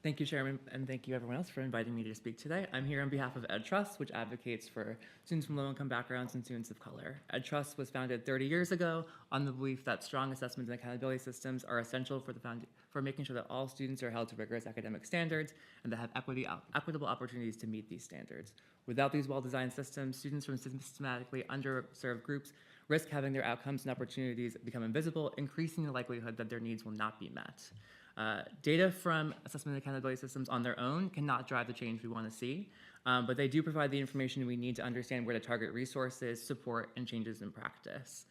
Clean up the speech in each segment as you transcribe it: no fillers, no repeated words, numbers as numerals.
Thank you, Chairman, and thank you everyone else for inviting me to speak today. I'm here on behalf of EdTrust, which advocates for students from low-income backgrounds and students of color. EdTrust was founded 30 years ago on the belief that strong assessment and accountability systems are essential for making sure that all students are held to rigorous academic standards and that have equitable opportunities to meet these standards. Without these well-designed systems, students from systematically underserved groups risk having their outcomes and opportunities become invisible, increasing the likelihood that their needs will not be met. Data from assessment and accountability systems on their own cannot drive the change we want to see, but they do provide the information we need to understand where to target resources, support, and changes in practice.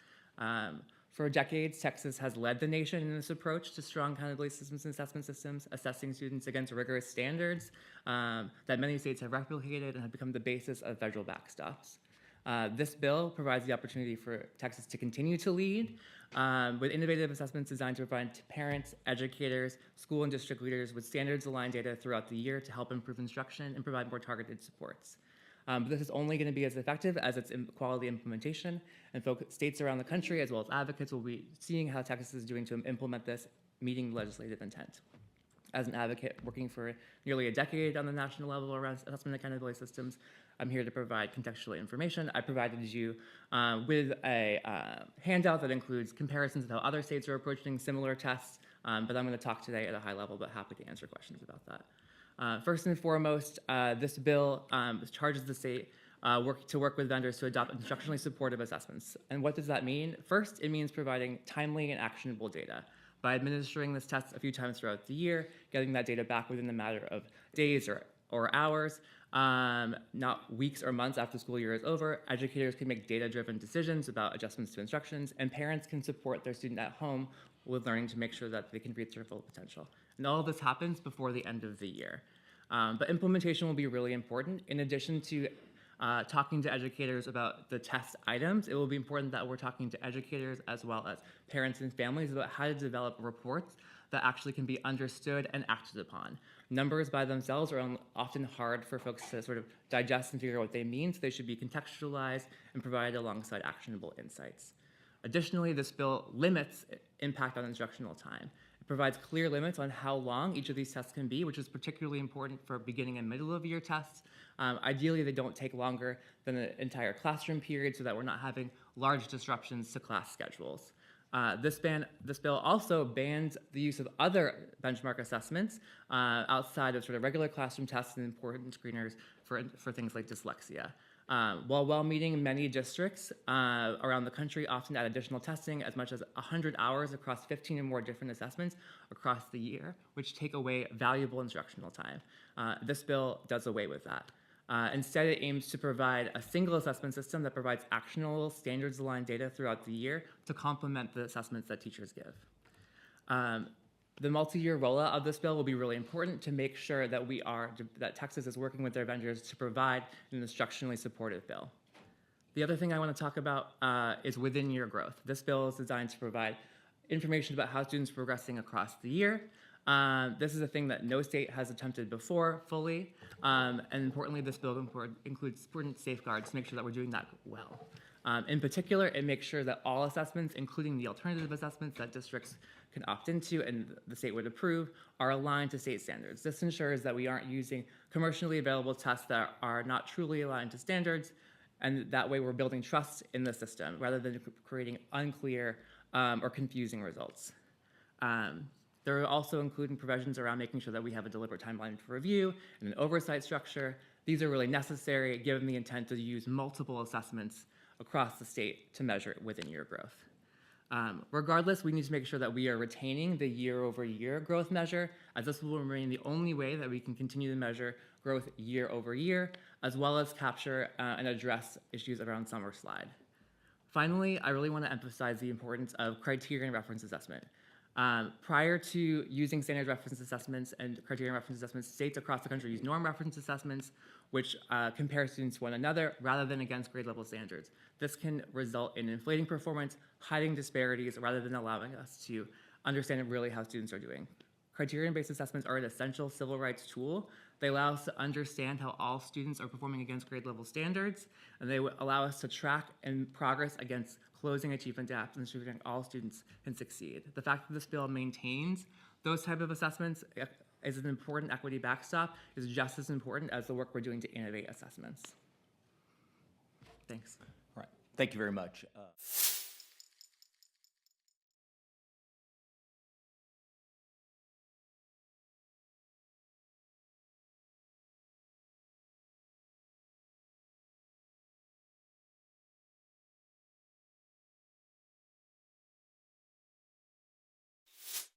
For decades, Texas has led the nation in this approach to strong accountability systems and assessment systems, assessing students against rigorous standards that many states have replicated and have become the basis of federal backstops. This bill provides the opportunity for Texas to continue to lead with innovative assessments designed to provide parents, educators, school and district leaders with standards-aligned data throughout the year to help improve instruction and provide more targeted supports. But this is only going to be as effective as its quality implementation, and states around the country, as well as advocates, will be seeing how Texas is doing to implement this, meeting legislative intent. As an advocate working for nearly a decade on the national level around assessment and accountability systems, I'm here to provide contextual information. I provided you with a handout that includes comparisons of how other states are approaching similar tests, but I'm going to talk today at a high level, but happy to answer questions about that. First and foremost, this bill charges the state to work with vendors to adopt instructionally supportive assessments. And what does that mean? First, it means providing timely and actionable data. By administering this test a few times throughout the year, getting that data back within a matter of days or hours, not weeks or months after the school year is over, educators can make data-driven decisions about adjustments to instructions, and parents can support their student at home with learning to make sure that they can reach their full potential. And all of this happens before the end of the year. But implementation will be really important. In addition to talking to educators about the test items, it will be important that we're talking to educators as well as parents and families about how to develop reports that actually can be understood and acted upon. Numbers by themselves are often hard for folks to sort of digest and figure out what they mean, so they should be contextualized and provided alongside actionable insights. Additionally, this bill limits impact on instructional time. It provides clear limits on how long each of these tests can be, which is particularly important for beginning and middle of year tests. Ideally, they don't take longer than an entire classroom period so that we're not having large disruptions to class schedules. This bill also bans the use of other benchmark assessments outside of sort of regular classroom tests and important screeners for things like dyslexia. While well-meaning, many districts around the country often add additional testing as much as 100 hours across 15 or more different assessments across the year, which take away valuable instructional time. This bill does away with that. Instead, it aims to provide a single assessment system that provides actionable, standards-aligned data throughout the year to complement the assessments that teachers give. The multi-year rollout of this bill will be really important to make sure that that Texas is working with their vendors to provide an instructionally supportive bill. The other thing I want to talk about is within-year growth. This bill is designed to provide information about how students are progressing across the year. This is a thing that no state has attempted before fully, and importantly, this bill includes important safeguards to make sure that we're doing that well. In particular, it makes sure that all assessments, including the alternative assessments that districts can opt into and the state would approve, are aligned to state standards. This ensures that we aren't using commercially available tests that are not truly aligned to standards, and that way we're building trust in the system rather than creating unclear or confusing results. There are also including provisions around making sure that we have a deliberate timeline for review and an oversight structure. These are really necessary given the intent to use multiple assessments across the state to measure within-year growth. Regardless, we need to make sure that we are retaining the year-over-year growth measure, as this will remain the only way that we can continue to measure growth year over year, as well as capture and address issues around summer slide. Finally, I really want to emphasize the importance of criteria and reference assessment. Prior to using standard reference assessments and criterion reference assessments, states across the country use norm reference assessments, which compare students to one another rather than against grade level standards. This can result in inflating performance, hiding disparities, rather than allowing us to understand really how students are doing. Criterion-based assessments are an essential civil rights tool. They allow us to understand how all students are performing against grade level standards, and they allow us to track and progress against closing achievement gaps and ensuring all students can succeed. The fact that this bill maintains those type of assessments is an important equity backstop is just as important as the work we're doing to innovate assessments. Thanks. All right. Thank you very much.